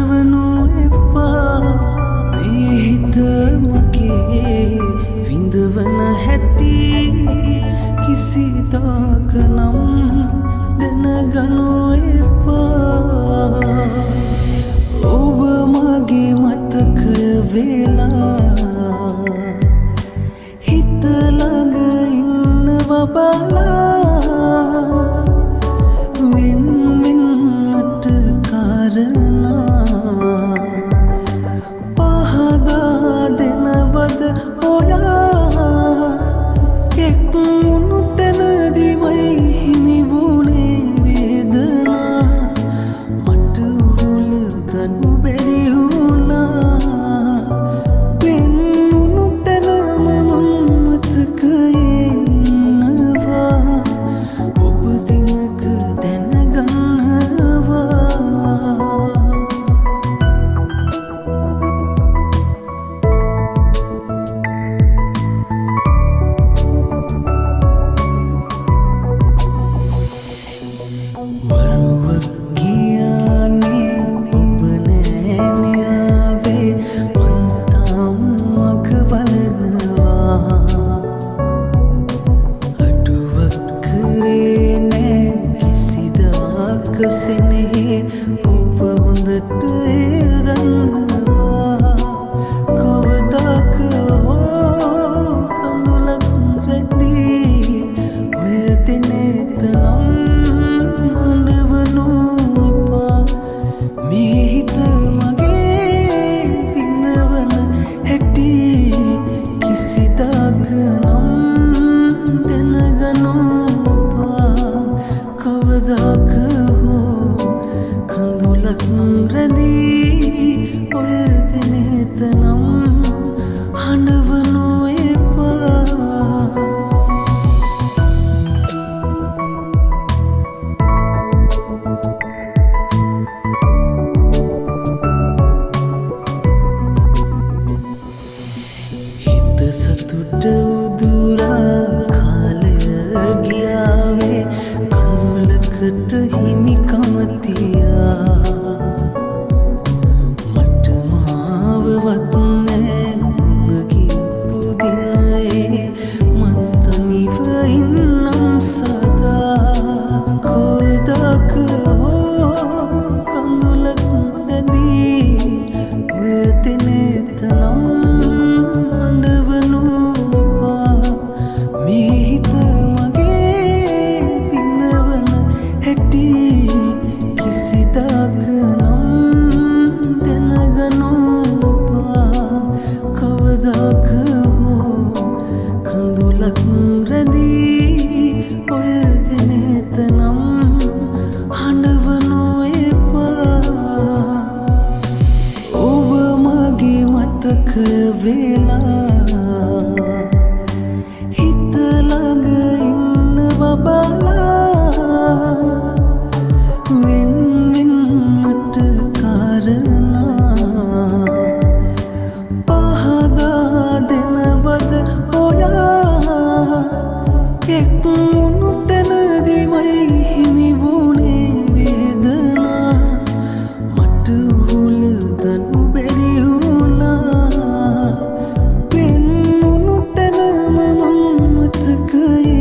හඬවනු එපා මේ හිත මගේ විඳවන හැටි කිසිදාක නම් දැනගනු එපා ඔබ මගේ මතකය වෙලා හිත ළඟ ඉන්නවා බලා වෙන් වෙන්නට කාරණා පහදා දෙනවද ඔයා එක් වුණු තැනදීමයි හිමි වුණේ වේදනා මට උහුල ගනු බැරි වුණා වෙන් වුණු තැනම මම මතකයේ ඉන්නවා ඔබ දිනක දැනගන්නවා වරුවක් ගියානේ ඔබ නෑනේ ආවේ මං තාම මග බලනවා අඩුවක් කරේ නෑ කිසිදාක සෙනෙහේ ඔබ හොඳට දන්නවා කවදාක හෝ කඳුලක් රැඳී ඔය දිනෙත නම් හඬවනු එපා මේ හිත මගේ විඳවන හැටි කිසිදාක නම් දැනගනු එපා කවදාක හෝ කඳුලක් රැඳී ඔය දිනෙත නම් හඬවනු එපා හිත සතුට උදුරා කාලය ගියාවේ කඳුලකට හිමිකම තියා මට මාවවත් නෑ ඔබ කියපු දිනයේ මත්තනිව ඉන්නම් සදා කවදාක හෝ කඳුලක් නැදී ඔය දිනෙත නම් හඬවනු එපා මේ හිත මගේ විඳවන හැටි කිසිදාක නම් දැනගනු එපා කවදාක හෝ කඳුලක් රැඳී ඔය දිනෙත නම් හඬවනු එපා ඔබ මගේ මතකය වෙලා හිත ළඟ ඉන්නවා බලා වෙන් වෙන්නට කාරණා පහදා දෙනවද ඔයා එක් වුණු තැනදීමයි හිමි වුණේ වේදනා මට උහුල ගනු බැරි වුණා වෙන් වුණු තැනම මම මතකයේ